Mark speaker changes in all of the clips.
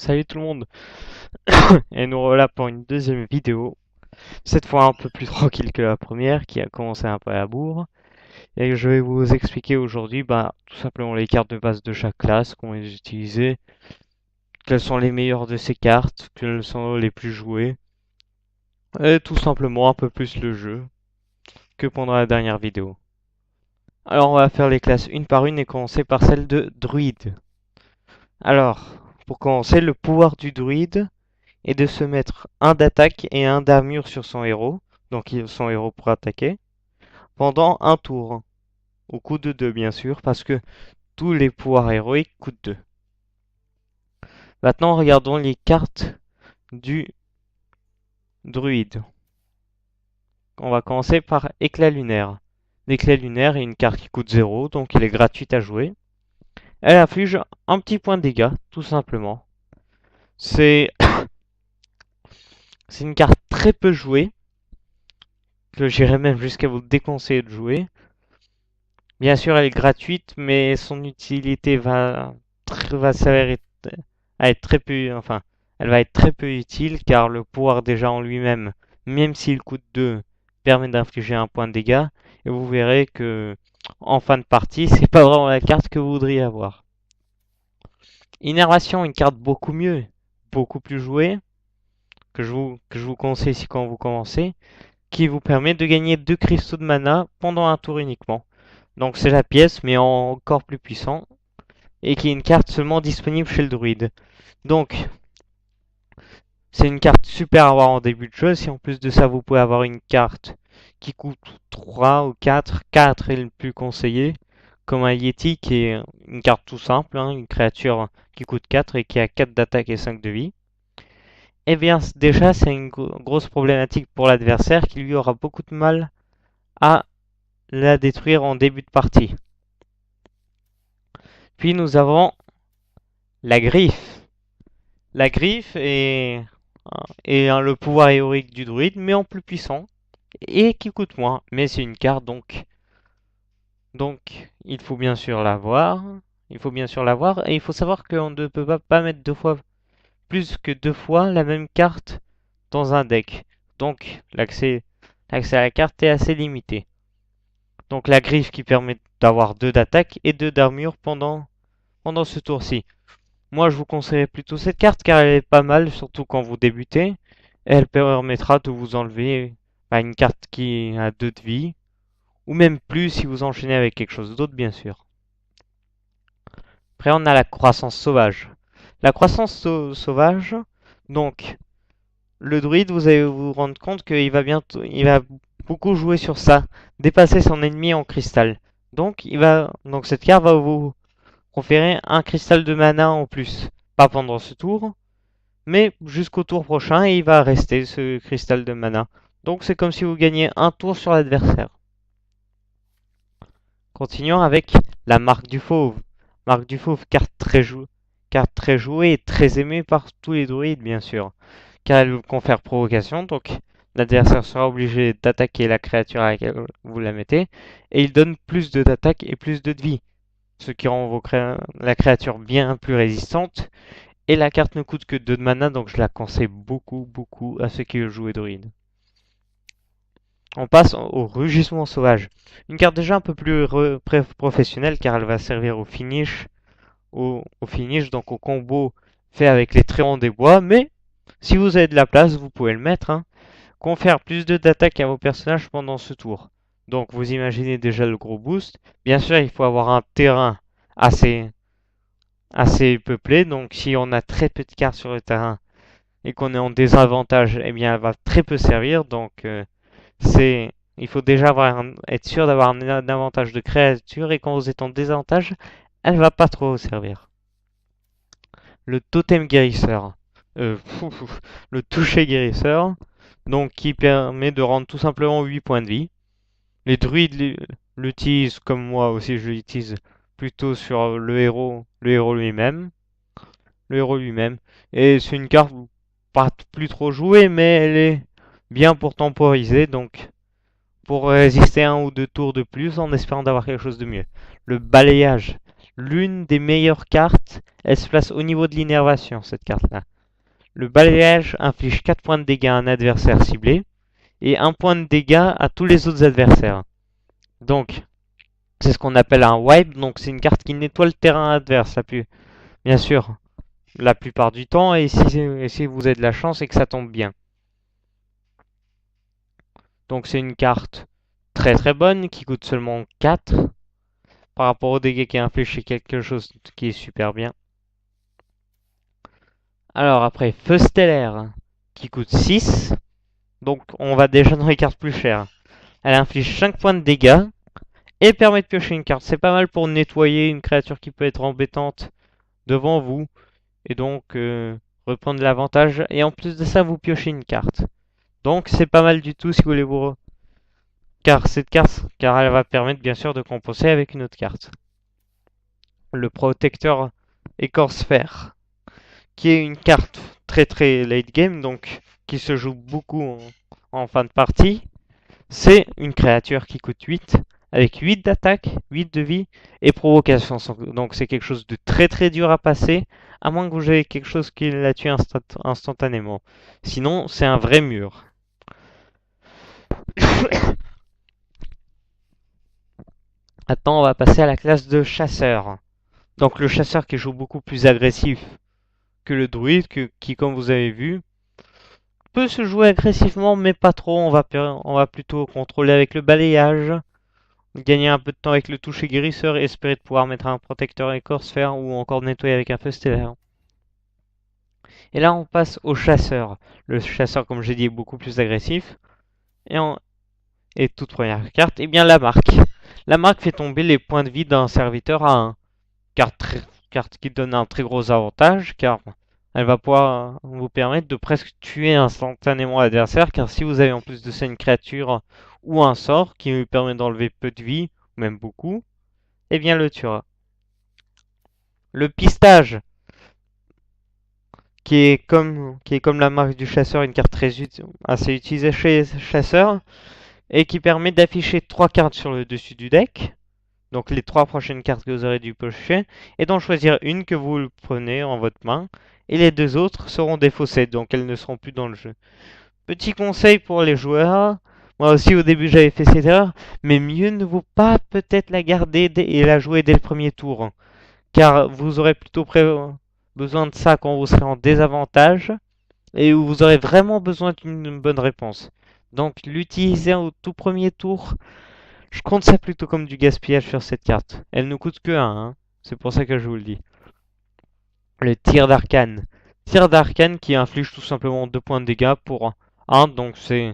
Speaker 1: Salut tout le monde, et nous voilà pour une deuxième vidéo, cette fois un peu plus tranquille que la première qui a commencé un peu à la bourre, et je vais vous expliquer aujourd'hui tout simplement les cartes de base de chaque classe, qu'on les utiliser, quelles sont les meilleures de ces cartes, quelles sont les plus jouées, et tout simplement un peu plus le jeu que pendant la dernière vidéo. Alors on va faire les classes une par une et commencer par celle de druide. Alors, pour commencer, le pouvoir du druide et de se mettre un d'attaque et un d'armure sur son héros, donc son héros pour attaquer, pendant un tour, au coût de 2 bien sûr, parce que tous les pouvoirs héroïques coûtent 2. Maintenant regardons les cartes du druide. On va commencer par éclat lunaire. L'éclat lunaire est une carte qui coûte 0, donc elle est gratuite à jouer. Elle inflige un petit point de dégâts, tout simplement. C'est une carte très peu jouée, que j'irais même jusqu'à vous déconseiller de jouer. Bien sûr, elle est gratuite, mais son utilité va s'avérer à être très peu, enfin, elle va être très peu utile car le pouvoir déjà en lui-même, même s'il coûte 2, permet d'infliger un point de dégâts. Et vous verrez que en fin de partie, c'est pas vraiment la carte que vous voudriez avoir. Innervation, une carte beaucoup mieux, beaucoup plus jouée, que je vous conseille ici quand vous commencez, qui vous permet de gagner 2 cristaux de mana pendant un tour uniquement. Donc c'est la pièce, mais encore plus puissant, et qui est une carte seulement disponible chez le druide. Donc, c'est une carte super à avoir en début de jeu. Si en plus de ça, vous pouvez avoir une carte qui coûte 3 ou 4, 4 est le plus conseillé, comme un Yeti qui est une carte tout simple, hein, une créature qui coûte 4 et qui a 4 d'attaque et 5 de vie. Eh bien, déjà, c'est une grosse problématique pour l'adversaire qui lui aura beaucoup de mal à la détruire en début de partie. Puis nous avons la griffe. La griffe est le pouvoir héroïque du druide, mais en plus puissant et qui coûte moins. Mais c'est une carte donc il faut bien sûr l'avoir. Il faut bien sûr l'avoir et il faut savoir qu'on ne peut pas mettre plus que 2 fois la même carte dans un deck. Donc l'accès à la carte est assez limité. Donc la griffe qui permet d'avoir 2 d'attaque et 2 d'armure pendant ce tour-ci. Moi, je vous conseillerais plutôt cette carte car elle est pas mal, surtout quand vous débutez. Et elle permettra de vous enlever une carte qui a 2 de vie, ou même plus si vous enchaînez avec quelque chose d'autre, bien sûr. Après, on a la croissance sauvage. La croissance sauvage, donc, le druide, vous allez vous rendre compte il va beaucoup jouer sur ça, dépasser son ennemi en cristal. Donc cette carte va vous conférer un cristal de mana en plus. Pas pendant ce tour, mais jusqu'au tour prochain, et il va rester ce cristal de mana. Donc c'est comme si vous gagniez un tour sur l'adversaire. Continuons avec la marque du fauve. Marque du fauve, carte très jouée et très aimée par tous les druides, bien sûr. Car elle vous confère provocation, donc l'adversaire sera obligé d'attaquer la créature à laquelle vous la mettez, et il donne plus d'attaque et plus de vie, ce qui rend la créature bien plus résistante. Et la carte ne coûte que 2 de mana, donc je la conseille beaucoup à ceux qui veulent jouer druide. On passe au rugissement sauvage. Une carte déjà un peu plus professionnelle car elle va servir au finish, donc au combo fait avec les tréants des bois. Mais si vous avez de la place, vous pouvez le mettre. Hein. Confère plus d'attaque à vos personnages pendant ce tour. Donc vous imaginez déjà le gros boost. Bien sûr, il faut avoir un terrain assez peuplé. Donc si on a très peu de cartes sur le terrain et qu'on est en désavantage, eh bien elle va très peu servir. Donc il faut déjà être sûr d'avoir un avantage de créature et quand vous êtes en désavantage, elle va pas trop vous servir. Le totem guérisseur. Le toucher guérisseur. Donc qui permet de rendre tout simplement 8 points de vie. Les druides l'utilisent comme moi aussi je l'utilise plutôt sur le héros lui-même. Le héros lui-même. Et c'est une carte pas plus trop jouée, mais elle est bien pour temporiser, donc pour résister 1 ou 2 tours de plus en espérant d'avoir quelque chose de mieux. Le balayage, l'une des meilleures cartes Elle se place au niveau de l'innervation, cette carte-là. Le balayage inflige 4 points de dégâts à un adversaire ciblé et 1 point de dégâts à tous les autres adversaires. Donc, c'est ce qu'on appelle un wipe, donc c'est une carte qui nettoie le terrain adverse, bien sûr, la plupart du temps, et si vous avez de la chance et que ça tombe bien. Donc c'est une carte très très bonne qui coûte seulement 4 par rapport aux dégâts qui inflige, c'est quelque chose qui est super bien. Alors après, Feu Stellaire qui coûte 6, donc on va déjà dans les cartes plus chères. Elle inflige 5 points de dégâts et permet de piocher une carte. C'est pas mal pour nettoyer une créature qui peut être embêtante devant vous et donc reprendre l'avantage. Et en plus de ça, vous piochez une carte. Donc c'est pas mal du tout si vous voulez vous... car elle va permettre bien sûr de compenser avec une autre carte. Le protecteur Écorce-Fer, qui est une carte très très late game, donc qui se joue beaucoup en fin de partie. C'est une créature qui coûte 8, avec 8 d'attaque, 8 de vie et provocation. Donc c'est quelque chose de très très dur à passer, à moins que vous ayez quelque chose qui la tue instantanément. Sinon, c'est un vrai mur. Maintenant, on va passer à la classe de chasseur. Donc le chasseur qui joue beaucoup plus agressif que le druide, qui comme vous avez vu, peut se jouer agressivement, mais pas trop. On va plutôt contrôler avec le balayage, gagner un peu de temps avec le toucher guérisseur et espérer de pouvoir mettre un protecteur écorce-fer ou encore nettoyer avec un feu stellaire. Et là, on passe au chasseur. Le chasseur, comme j'ai dit, est beaucoup plus agressif. Et toute première carte, eh bien la marque. La marque fait tomber les points de vie d'un serviteur à 1. Carte qui donne un très gros avantage, car elle va pouvoir vous permettre de presque tuer instantanément l'adversaire, car si vous avez en plus de ça une créature ou un sort qui lui permet d'enlever peu de vie, ou même beaucoup, eh bien le tuera. Le pistage, qui est comme la marque du chasseur, une carte assez utilisée chez les chasseurs, et qui permet d'afficher 3 cartes sur le dessus du deck, donc les 3 prochaines cartes que vous aurez dû piocher, et d'en choisir une que vous prenez en votre main, et les 2 autres seront défaussées, donc elles ne seront plus dans le jeu. Petit conseil pour les joueurs, moi aussi au début j'avais fait cette erreur, mais mieux ne vaut pas peut-être la garder et la jouer dès le premier tour, car vous aurez plutôt besoin de ça quand vous serez en désavantage, et où vous aurez vraiment besoin d'une bonne réponse. Donc l'utiliser au tout premier tour, je compte ça plutôt comme du gaspillage sur cette carte. Elle ne coûte que 1, hein. C'est pour ça que je vous le dis. Le tir d'arcane. Tir d'arcane qui inflige tout simplement 2 points de dégâts pour 1, donc c'est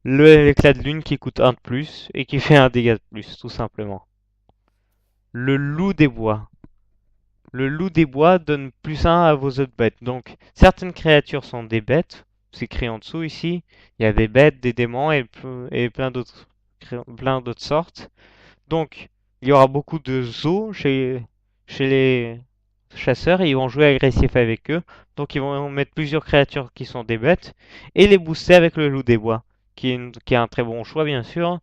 Speaker 1: l'éclat de lune qui coûte 1 de plus et qui fait un dégât de plus, tout simplement. Le loup des bois. Le loup des bois donne plus 1 à vos autres bêtes. Donc certaines créatures sont des bêtes, c'est écrit en dessous ici. Il y a des bêtes, des démons et plein d'autres sortes. Donc, il y aura beaucoup de zoos chez les chasseurs et ils vont jouer agressif avec eux. Donc, ils vont mettre plusieurs créatures qui sont des bêtes et les booster avec le loup des bois, qui est un très bon choix, bien sûr.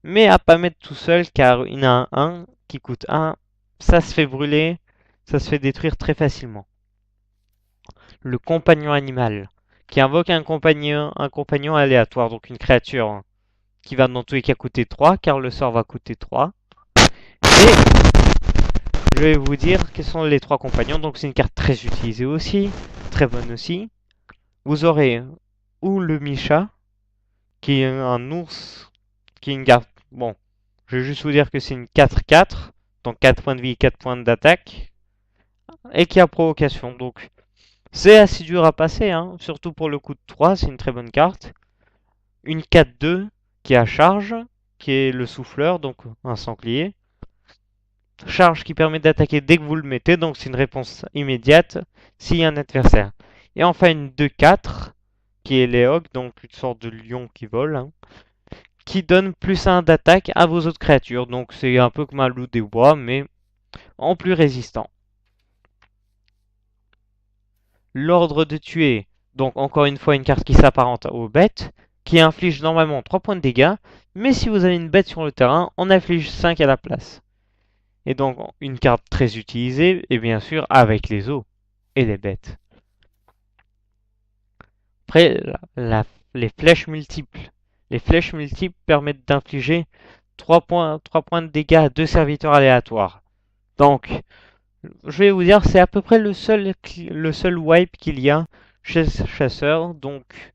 Speaker 1: Mais à pas mettre tout seul car il y en a un qui coûte 1. Ça se fait brûler, ça se fait détruire très facilement. Le compagnon animal, qui invoque un compagnon aléatoire, donc une créature qui va dans tous les cas coûter 3, car le sort va coûter 3. Et je vais vous dire quels sont les 3 compagnons. Donc c'est une carte très utilisée aussi, très bonne aussi. Vous aurez ou le Misha, qui est un ours, qui est une carte... Bon, je vais juste vous dire que c'est une 4-4, donc 4 points de vie et 4 points d'attaque, et qui a provocation. Donc c'est assez dur à passer, hein, surtout pour le coup de 3, c'est une très bonne carte. Une 4-2 qui a charge, qui est le souffleur, donc un sanglier. Charge qui permet d'attaquer dès que vous le mettez, donc c'est une réponse immédiate s'il y a un adversaire. Et enfin une 2-4, qui est Léog, donc une sorte de lion qui vole, hein, qui donne plus 1 d'attaque à vos autres créatures. Donc c'est un peu comme un loup des bois, mais en plus résistant. L'ordre de tuer, donc encore une fois une carte qui s'apparente aux bêtes, qui inflige normalement 3 points de dégâts, mais si vous avez une bête sur le terrain, on inflige 5 à la place. Et donc une carte très utilisée, et bien sûr avec les os et les bêtes. Après, les flèches multiples. Les flèches multiples permettent d'infliger 3 points de dégâts à 2 serviteurs aléatoires. Donc, je vais vous dire, c'est à peu près le seul wipe qu'il y a chez ce chasseur. Donc,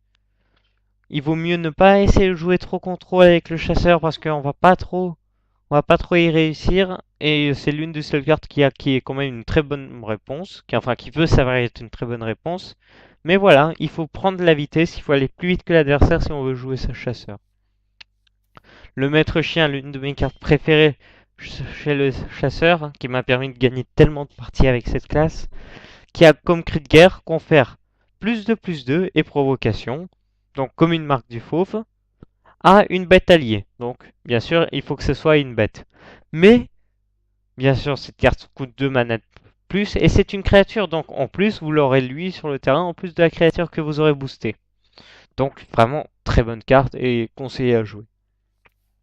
Speaker 1: il vaut mieux ne pas essayer de jouer trop contrôle avec le chasseur parce on va pas trop y réussir. Et c'est l'une des seules cartes qui est quand même une très bonne réponse, qui peut s'avérer être une très bonne réponse. Mais voilà, il faut prendre la vitesse, il faut aller plus vite que l'adversaire si on veut jouer ce chasseur. Le maître chien, l'une de mes cartes préférées chez le chasseur, qui m'a permis de gagner tellement de parties avec cette classe, qui a comme cri de guerre confère plus de et provocation, donc comme une marque du fauve, à une bête alliée. Donc, bien sûr, il faut que ce soit une bête. Mais, bien sûr, cette carte coûte 2 manettes plus, et c'est une créature, donc en plus, vous l'aurez lui sur le terrain, en plus de la créature que vous aurez boostée. Donc, vraiment, très bonne carte et conseillé à jouer.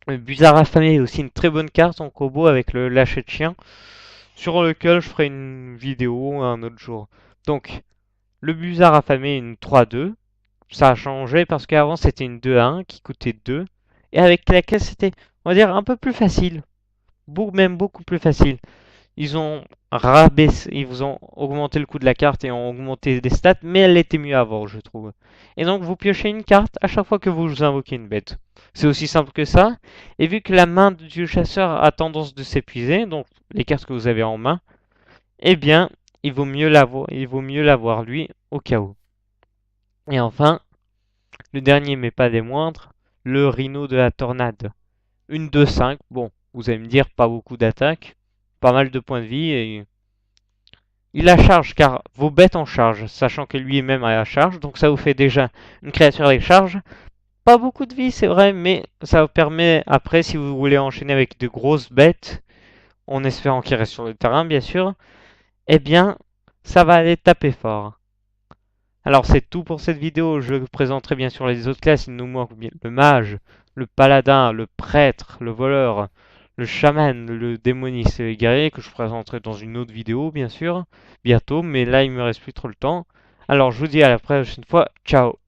Speaker 1: Le Buzard affamé est aussi une très bonne carte en combo avec le lâcher de chien, sur lequel je ferai une vidéo un autre jour. Donc, le Buzard affamé est une 3-2. Ça a changé parce qu'avant c'était une 2-1 qui coûtait 2. Et avec laquelle c'était, on va dire, un peu plus facile. Même beaucoup plus facile. Ils ont rabaissé, ils vous ont augmenté le coût de la carte et ont augmenté des stats, mais elle était mieux avant, je trouve. Et donc vous piochez une carte à chaque fois que vous invoquez une bête. C'est aussi simple que ça. Et vu que la main du chasseur a tendance de s'épuiser, donc les cartes que vous avez en main, eh bien, il vaut mieux l'avoir lui au cas où. Et enfin, le dernier mais pas des moindres, le Rhino de la Tornade. Une 2-5, bon, vous allez me dire pas beaucoup d'attaque, pas mal de points de vie et il la charge car vos bêtes en charge, sachant que lui-même a la charge, donc ça vous fait déjà une créature avec charge. Pas beaucoup de vie, c'est vrai, mais ça vous permet après, si vous voulez enchaîner avec de grosses bêtes, en espérant qu'il reste sur le terrain, bien sûr, eh bien, ça va aller taper fort. Alors c'est tout pour cette vidéo, je présenterai bien sûr les autres classes, il nous manque le mage, le paladin, le prêtre, le voleur, le chaman, le démoniste et le guerrier que je présenterai dans une autre vidéo bien sûr, bientôt, mais là il me reste plus trop le temps. Alors je vous dis à la prochaine fois, ciao.